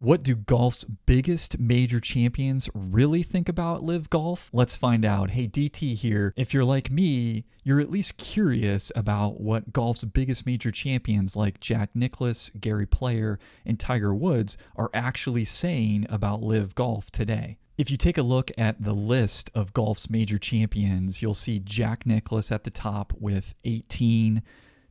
What do golf's biggest major champions really think about LIV Golf? Let's find out. Hey, DT here. If you're like me, you're at least curious about what golf's biggest major champions like Jack Nicklaus, Gary Player, and Tiger Woods are actually saying about LIV Golf today. If you take a look at the list of golf's major champions, you'll see Jack Nicklaus at the top with 18,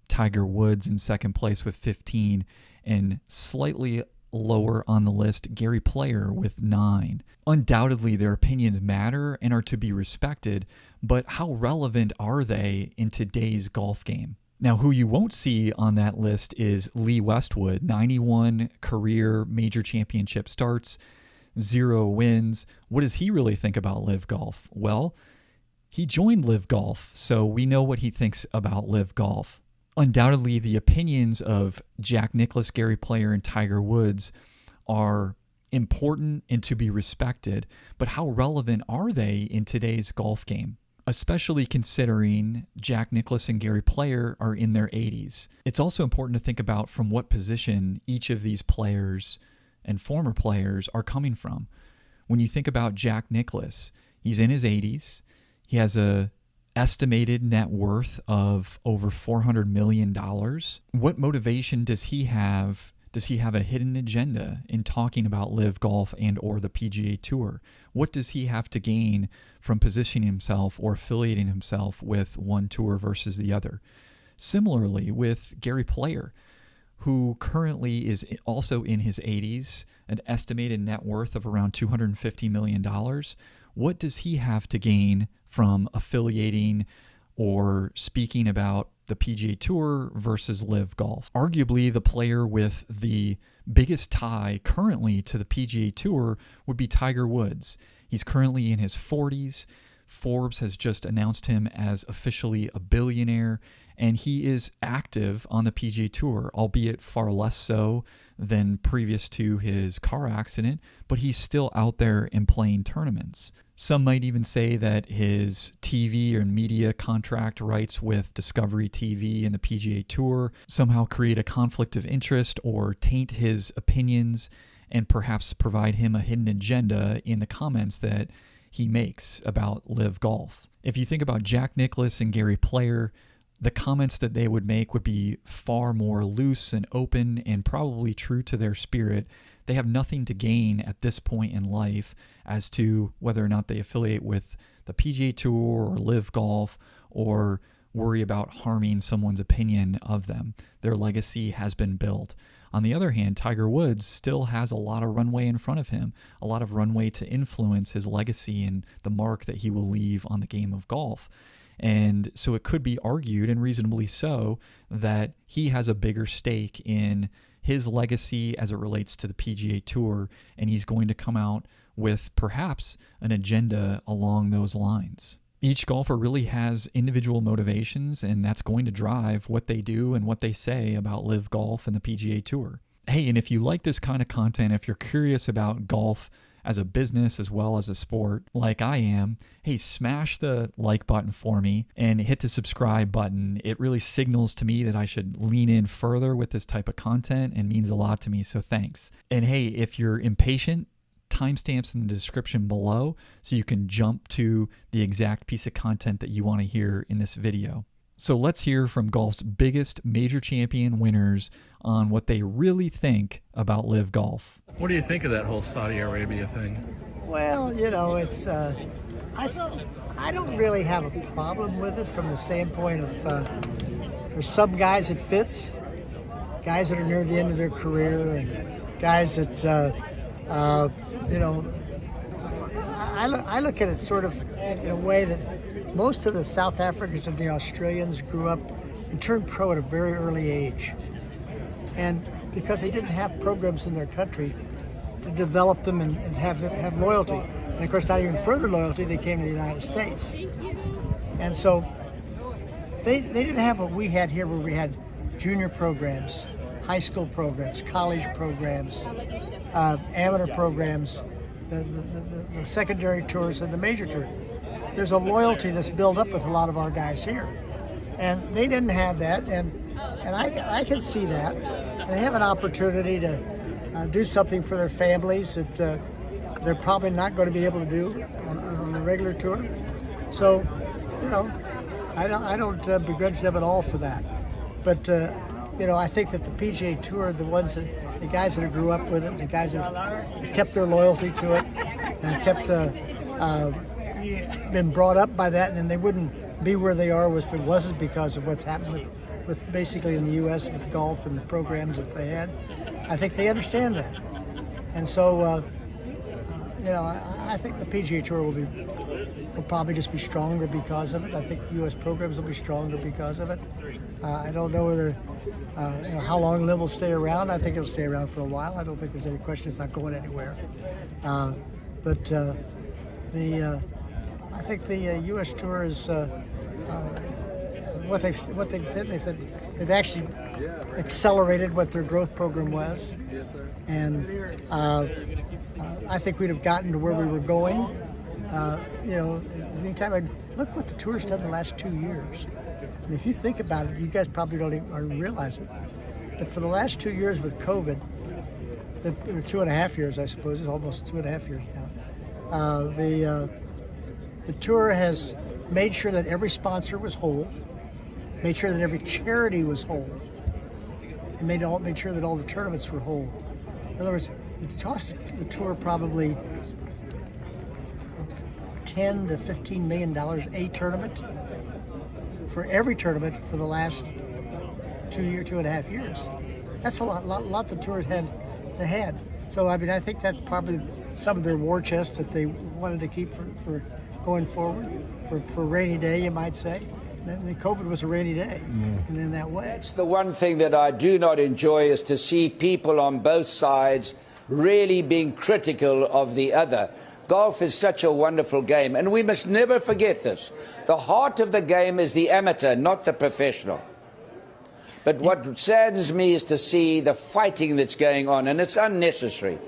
Tiger Woods in second place with 15, and slightly lower on the list, Gary Player with 9. Undoubtedly, their opinions matter and are to be respected, but how relevant are they in today's golf game? Now, who you won't see on that list is Lee Westwood, 91 career major championship starts, 0 wins. What does he really think about LIV Golf? Well, he joined LIV Golf, so we know what he thinks about LIV Golf. Undoubtedly, the opinions of Jack Nicklaus, Gary Player, and Tiger Woods are important and to be respected, but how relevant are they in today's golf game? Especially considering Jack Nicklaus and Gary Player are in their 80s. It's also important to think about from what position each of these players and former players are coming from. When you think about Jack Nicklaus, he's in his 80s. He has a estimated net worth of over $400 million. What motivation does he have? Does he have a hidden agenda in talking about LIV Golf and or the PGA Tour? What does he have to gain from positioning himself or affiliating himself with one tour versus the other? Similarly with Gary Player, who currently is also in his 80s, an estimated net worth of around $250 million. What does he have to gain from affiliating or speaking about the PGA Tour versus LIV Golf? Arguably, the player with the biggest tie currently to the PGA Tour would be Tiger Woods. He's currently in his 40s. Forbes has just announced him as officially a billionaire, and he is active on the PGA Tour, albeit far less so than previous to his car accident, but he's still out there and playing tournaments. Some might even say that his TV or media contract rights with Discovery TV and the PGA Tour somehow create a conflict of interest or taint his opinions and perhaps provide him a hidden agenda in the comments that he makes about LIV Golf. If you think about Jack Nicklaus and Gary Player, the comments that they would make would be far more loose and open and probably true to their spirit. They have nothing to gain at this point in life as to whether or not they affiliate with the PGA Tour or LIV Golf or worry about harming someone's opinion of them. Their legacy has been built. On the other hand, Tiger Woods still has a lot of runway in front of him, a lot of runway to influence his legacy and the mark that he will leave on the game of golf. And so it could be argued, and reasonably so, that he has a bigger stake in his legacy as it relates to the PGA Tour, and he's going to come out with perhaps an agenda along those lines. Each golfer really has individual motivations, and that's going to drive what they do and what they say about LIV Golf and the PGA Tour. Hey, and if you like this kind of content, if you're curious about golf as a business as well as a sport like I am, hey, smash the like button for me and hit the subscribe button. It really signals to me that I should lean in further with this type of content and means a lot to me, so thanks. And hey, if you're impatient, timestamps in the description below so you can jump to the exact piece of content that you want to hear in this video. So let's hear from golf's biggest major champion winners on what they really think about LIV Golf. What do you think of that whole Saudi Arabia thing? Well, you know, it's I don't really have a problem with it from the standpoint of there's some guys it fits, guys that are near the end of their career, and guys that you know, I look at it sort of in a way that most of the South Africans and the Australians grew up and turned pro at a very early age. And because they didn't have programs in their country to develop them and have loyalty. And of course, not even further loyalty, they came to the United States. And so they didn't have what we had here, where we had junior programs, high school programs, college programs, amateur programs, the secondary tours and the major tour. There's a loyalty that's built up with a lot of our guys here. And they didn't have that, and I can see that. They have an opportunity to do something for their families that they're probably not going to be able to do on the regular tour. So, you know, I don't begrudge them at all for that. But you know, I think that the PGA Tour, the guys that grew up with it, the guys that have kept their loyalty to it, and kept been brought up by that, and they wouldn't be where they are if it wasn't because of what's happened with basically in the U.S. with golf and the programs that they had. I think they understand that, and so you know, I think the PGA Tour will probably just be stronger because of it. I think the U.S. programs will be stronger because of it. I don't know whether you know, how long LIV will stay around. I think it'll stay around for a while. I don't think there's any question it's not going anywhere. But I think the U.S. Tour is what they've said. They said they've actually accelerated what their growth program was, and I think we'd have gotten to where we were going. You know, anytime look what the tour's done the last 2 years. And if you think about it, you guys probably don't even realize it, but for the last 2 years with COVID, or 2.5 years, I suppose, it's almost 2.5 years now. The tour has made sure that every sponsor was whole, made sure that every charity was whole, and made sure that all the tournaments were whole. In other words, it's cost the tour probably $10 to $15 million a tournament for every tournament for the last 2.5 years. That's a lot the tours had. So I mean, I think that's probably some of their war chest that they wanted to keep for going forward, for a rainy day, you might say. And COVID was a rainy day, and in that way. That's the one thing that I do not enjoy, is to see people on both sides really being critical of the other. Golf is such a wonderful game, and we must never forget this. The heart of the game is the amateur, not the professional. But what saddens me is to see the fighting that's going on, and it's unnecessary.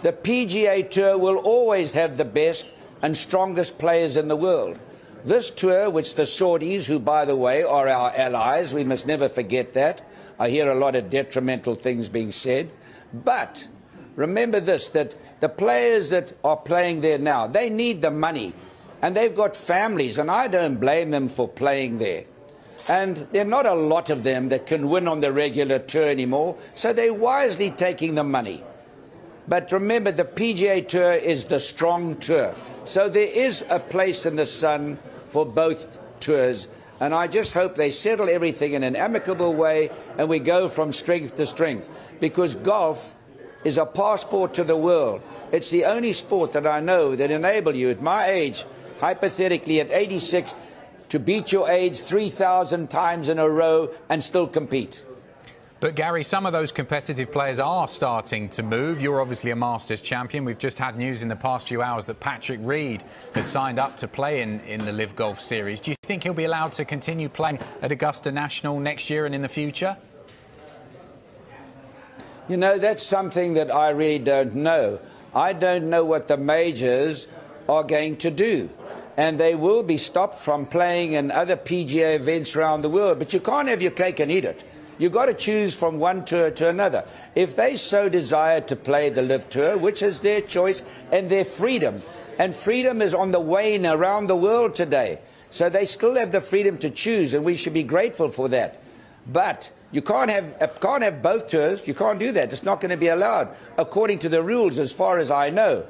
The PGA Tour will always have the best and strongest players in the world. This tour, which the Saudis, who, by the way, are our allies, we must never forget that. I hear a lot of detrimental things being said. But remember this, that the players that are playing there now, they need the money. And they've got families, and I don't blame them for playing there. And there are not a lot of them that can win on the regular tour anymore, so they're wisely taking the money. But remember, the PGA Tour is the strong tour. So there is a place in the sun for both tours. And I just hope they settle everything in an amicable way and we go from strength to strength. Because golf is a passport to the world. It's the only sport that I know that enable you, at my age, hypothetically at 86, to beat your age 3,000 times in a row and still compete. But Gary, some of those competitive players are starting to move. You're obviously a Masters champion. We've just had news in the past few hours that Patrick Reed has signed up to play in the LIV Golf Series. Do you think he'll be allowed to continue playing at Augusta National next year and in the future? You know, that's something that I really don't know. I don't know what the majors are going to do. And they will be stopped from playing in other PGA events around the world. But you can't have your cake and eat it. You've got to choose from one tour to another. If they so desire to play the LIV Tour, which is their choice and their freedom, and freedom is on the wane around the world today, so they still have the freedom to choose, and we should be grateful for that. But you can't have both tours. You can't do that. It's not going to be allowed, according to the rules, as far as I know.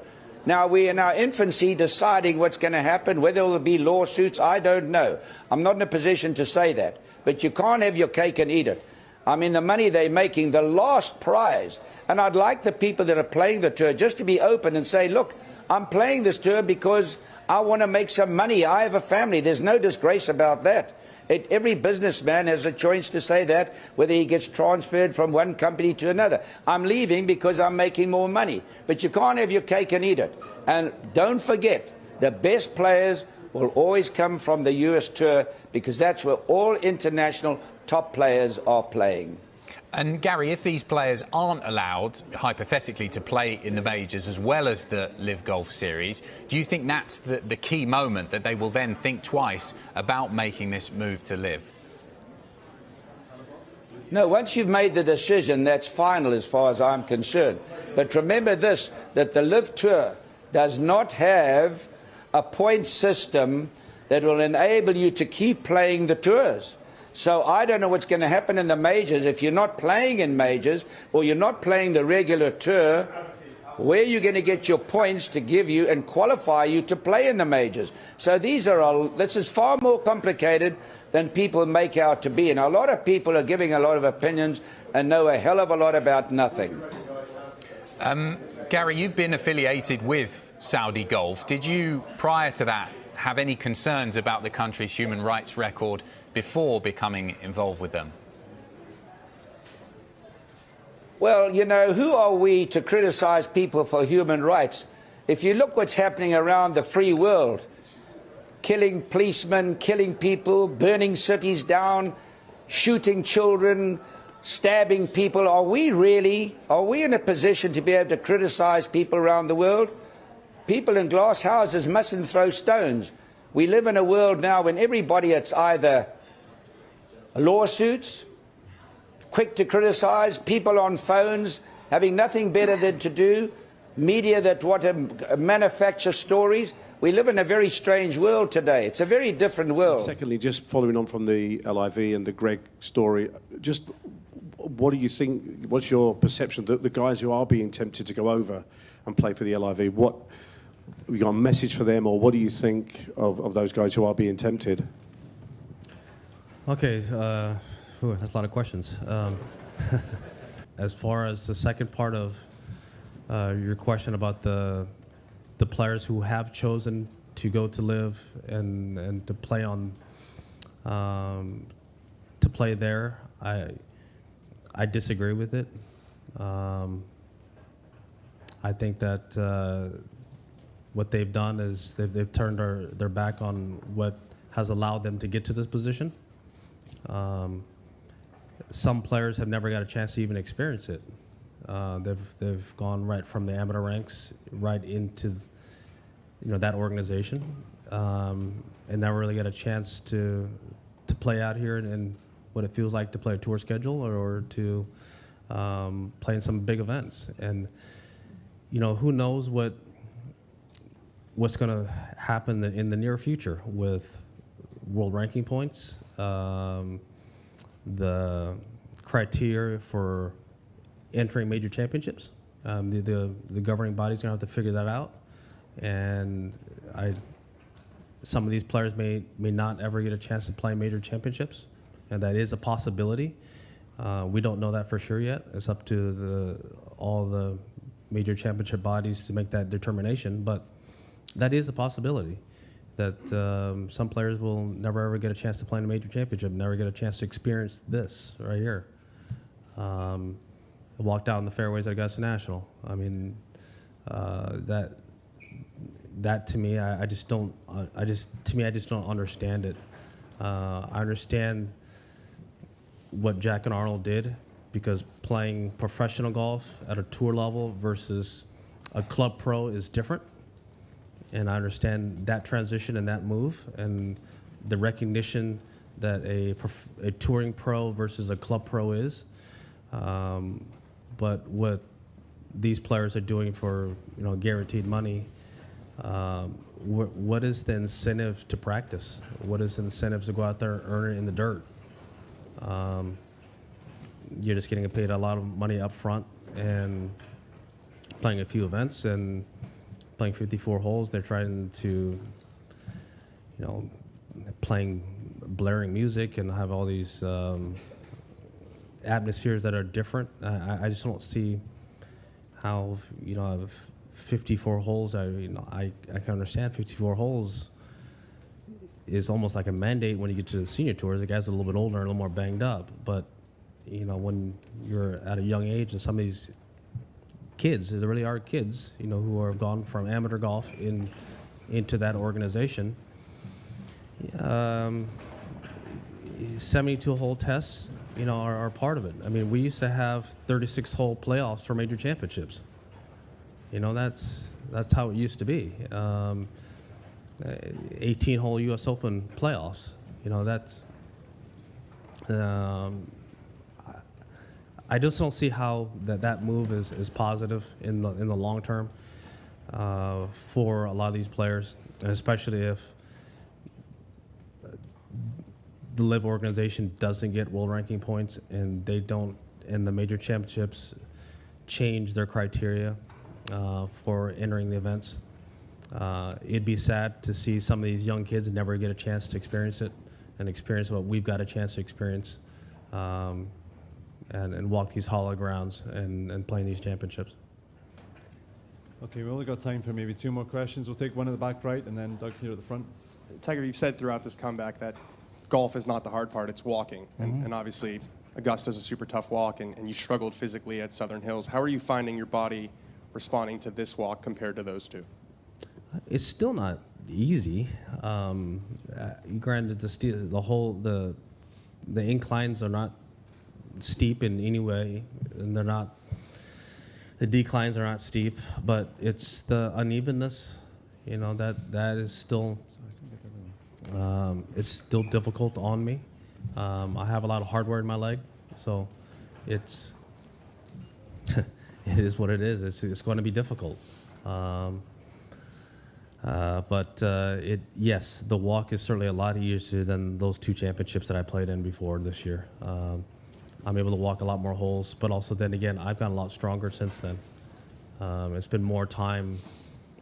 Now, we're in our infancy deciding what's going to happen, whether there will be lawsuits, I don't know. I'm not in a position to say that. But you can't have your cake and eat it. I mean, the money they're making, the last prize. And I'd like the people that are playing the tour just to be open and say, look, I'm playing this tour because I want to make some money. I have a family. There's no disgrace about that. Every businessman has a choice to say that, whether he gets transferred from one company to another. I'm leaving because I'm making more money. But you can't have your cake and eat it. And don't forget, the best players will always come from the US Tour, because that's where all international top players are playing. And Gary, if these players aren't allowed, hypothetically, to play in the majors as well as the LIV Golf Series, do you think that's the key moment that they will then think twice about making this move to LIV? No, once you've made the decision, that's final as far as I'm concerned. But remember this, that the LIV Tour does not have a point system that will enable you to keep playing the tours. So I don't know what's going to happen in the majors. If you're not playing in majors or you're not playing the regular tour, where are you going to get your points to give you and qualify you to play in the majors? So this is far more complicated than people make out to be. And a lot of people are giving a lot of opinions and know a hell of a lot about nothing. Gary, you've been affiliated with Saudi Golf. Did you, prior to that, have any concerns about the country's human rights record before becoming involved with them? Well, you know, who are we to criticize people for human rights? If you look what's happening around the free world, killing policemen, killing people, burning cities down, shooting children, stabbing people, are we in a position to be able to criticize people around the world? People in glass houses mustn't throw stones. We live in a world now when everybody, it's either lawsuits, quick to criticize, people on phones having nothing better than to do, media that want to manufacture stories. We live in a very strange world today. It's a very different world. Secondly, just following on from the LIV and the Greg story, just what do you think, what's your perception that the guys who are being tempted to go over and play for the LIV, what, we got a message for them, or what do you think of those guys who are being tempted? Okay, that's a lot of questions. As far as the second part of your question about the players who have chosen to go to LIV and to play on to play there, I disagree with it. I think that what they've done is they've turned their back on what has allowed them to get to this position. Some players have never got a chance to even experience it. They've gone right from the amateur ranks right into that organization, and never really got a chance to play out here and what it feels like to play a tour schedule or to play in some big events. And who knows what's going to happen in the near future with world ranking points, the criteria for entering major championships. The governing body's going to have to figure that out, and some of these players may not ever get a chance to play major championships, and that is a possibility. We don't know that for sure yet. It's up to all the major championship bodies to make that determination, but that is a possibility. That some players will never ever get a chance to play in a major championship, never get a chance to experience this right here. Walk down the fairways at Augusta National. I mean, that to me, I just don't understand it. I understand what Jack and Arnold did, because playing professional golf at a tour level versus a club pro is different. And I understand that transition and that move and the recognition that a touring pro versus a club pro is. But what these players are doing for guaranteed money, what is the incentive to practice? What is the incentive to go out there and earn it in the dirt? You're just getting paid a lot of money up front and playing a few events and playing 54 holes. They're trying to, playing blaring music and have all these atmospheres that are different. I just don't see how, 54 holes, I can understand 54 holes is almost like a mandate when you get to the senior tours. The guys are a little bit older and a little more banged up. But, when you're at a young age and some of these kids, there really are kids, who have gone from amateur golf into that organization. 72-hole tests, are part of it. I mean, we used to have 36-hole playoffs for major championships. That's how it used to be. 18-hole U.S. Open playoffs. I just don't see how that move is positive in the long term for a lot of these players, and especially if the LIV organization doesn't get world ranking points and they don't, in the major championships, change their criteria for entering the events. It'd be sad to see some of these young kids never get a chance to experience it and experience what we've got a chance to experience and walk these hollow grounds and play in these championships. Okay, we only got time for maybe 2 more questions. We'll take one at the back right and then Doug here at the front. Tiger, you've said throughout this comeback that golf is not the hard part, it's walking. And obviously, Augusta's a super tough walk, and you struggled physically at Southern Hills. How are you finding your body responding to this walk compared to those two? It's still not easy. Granted, the inclines are not steep in any way, and the declines are not steep, but it's the unevenness, that is still, it's still difficult on me. I have a lot of hardware in my leg, so it is what it is. It's going to be difficult. Yes, the walk is certainly a lot easier than those 2 championships that I played in before this year. I'm able to walk a lot more holes, but also then again, I've gotten a lot stronger since then. It's been more time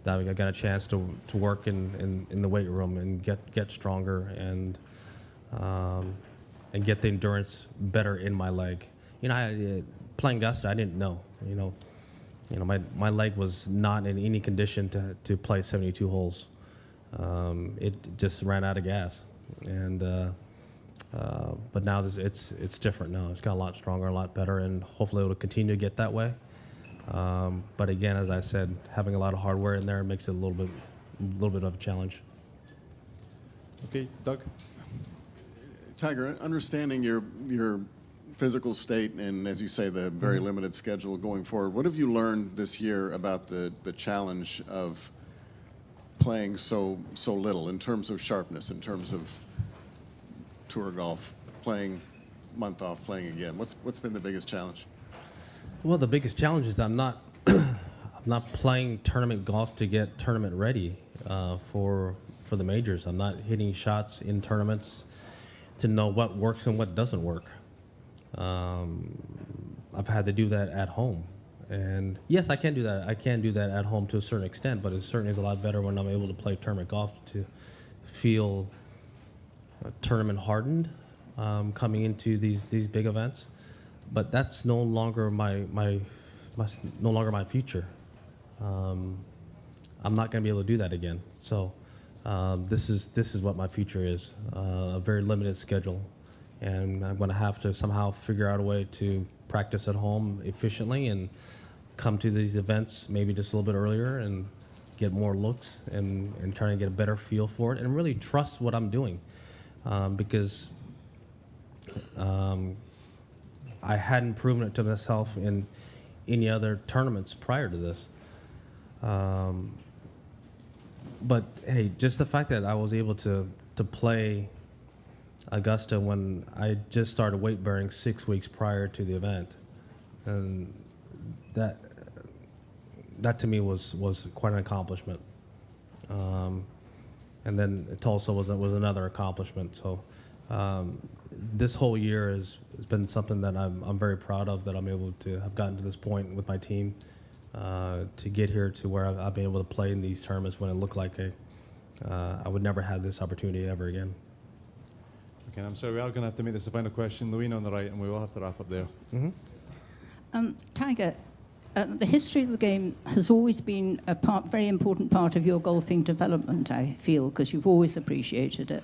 that I got a chance to work in the weight room and get stronger and get the endurance better in my leg. Playing Augusta, I didn't know. My leg was not in any condition to play 72 holes. It just ran out of gas, but now it's different. Now it's got a lot stronger, a lot better, and hopefully it'll continue to get that way. But again, as I said, having a lot of hardware in there makes it a little bit of a challenge. Okay, Doug. Tiger, understanding your physical state and, as you say, the very limited schedule going forward, what have you learned this year about the challenge of playing so little in terms of sharpness, in terms of tour golf, playing month off, playing again? What's been the biggest challenge? Well, the biggest challenge is I'm not I'm not playing tournament golf to get tournament ready for the majors. I'm not hitting shots in tournaments to know what works and what doesn't work. I've had to do that at home, and yes, I can do that. I can do that at home to a certain extent, but it certainly is a lot better when I'm able to play tournament golf to feel tournament hardened coming into these big events. But that's no longer my future. I'm not going to be able to do that again. So this is what my future is: a very limited schedule, and I'm going to have to somehow figure out a way to practice at home efficiently and come to these events maybe just a little bit earlier and get more looks and try to get a better feel for it and really trust what I'm doing, because. I hadn't proven it to myself in any other tournaments prior to this. But hey, just the fact that I was able to play Augusta when I just started weight bearing 6 weeks prior to the event, and that to me was quite an accomplishment. And then Tulsa was another accomplishment. So. This whole year has been something that I'm very proud of, that I'm able to have gotten to this point with my team to get here to where I've been able to play in these tournaments when it looked like I would never have this opportunity ever again. Okay, I'm sorry, we are going to have to make this the final question. Louina on the right, and we will have to wrap up there. Tiger, the history of the game has always been a very important part of your golfing development, I feel, because you've always appreciated it.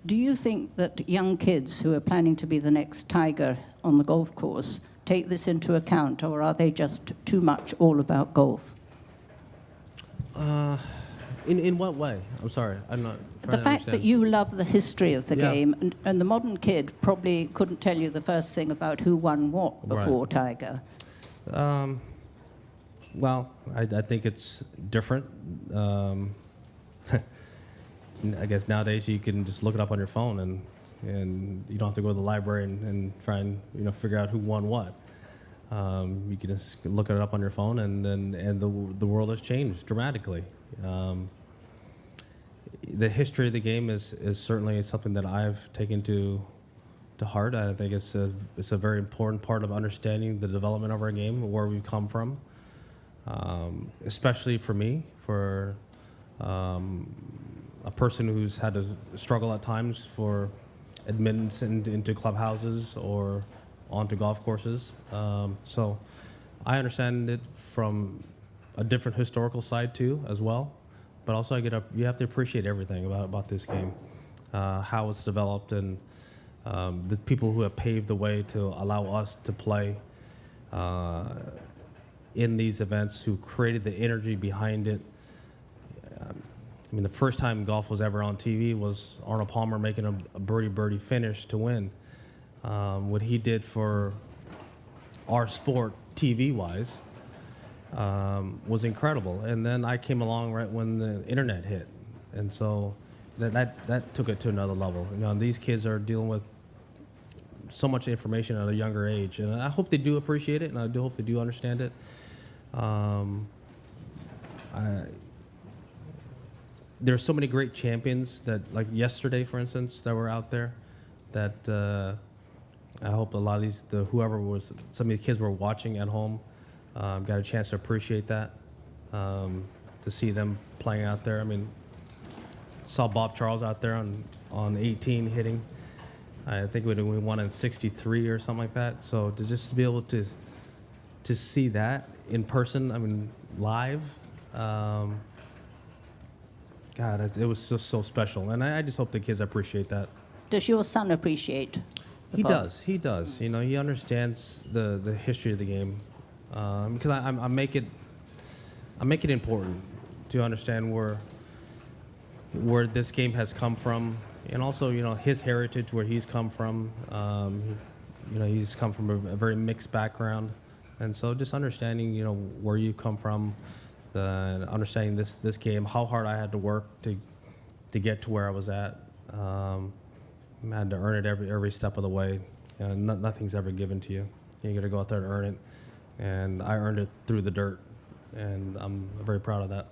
Do you think that young kids who are planning to be the next Tiger on the golf course take this into account, or are they just too much all about golf? In what way? I'm sorry, I'm not trying The to fact understand. that you love the history of the Yeah. game, and the modern kid probably couldn't tell you the first thing about who won what before Tiger. Well, I think it's different. I guess nowadays you can just look it up on your phone and you don't have to go to the library and try and figure out who won what. You can just look it up on your phone, and the world has changed dramatically. The history of the game is certainly something that I've taken to heart. I think it's a very important part of understanding the development of our game, where we've come from. Especially for me, for a person who's had to struggle at times for admittance into clubhouses or onto golf courses. So I understand it from a different historical side too, as well. But also, you have to appreciate everything about this game, how it's developed, and the people who have paved the way to allow us to play in these events, who created the energy behind it. I mean, the first time golf was ever on TV was Arnold Palmer making a birdie finish to win. What he did for our sport, TV-wise, was incredible. And then I came along right when the internet hit, and so that took it to another level. You know, these kids are dealing with so much information at a younger age, and I hope they do appreciate it, and I do hope they do understand it. There's so many great champions that, like yesterday, for instance, that were out there, that I hope a lot of some of these kids were watching at home, got a chance to appreciate that, to see them playing out there. I mean, saw Bob Charles out there on 18 hitting. I think we won in 63 or something like that. So to be able to see that in person, I mean, live, God, it was just so special. And I just hope the kids appreciate that. Does your son appreciate the past? He does. You know, he understands the history of the game. Because I make it important to understand where this game has come from, and also, you know, his heritage, where he's come from. You know, he's come from a very mixed background, and so just understanding, you know, where you come from, understanding this game, how hard I had to work to get to where I was at. I had to earn it every step of the way. Nothing's ever given to you. You got to go out there and earn it, and I earned it through the dirt, and I'm very proud of that.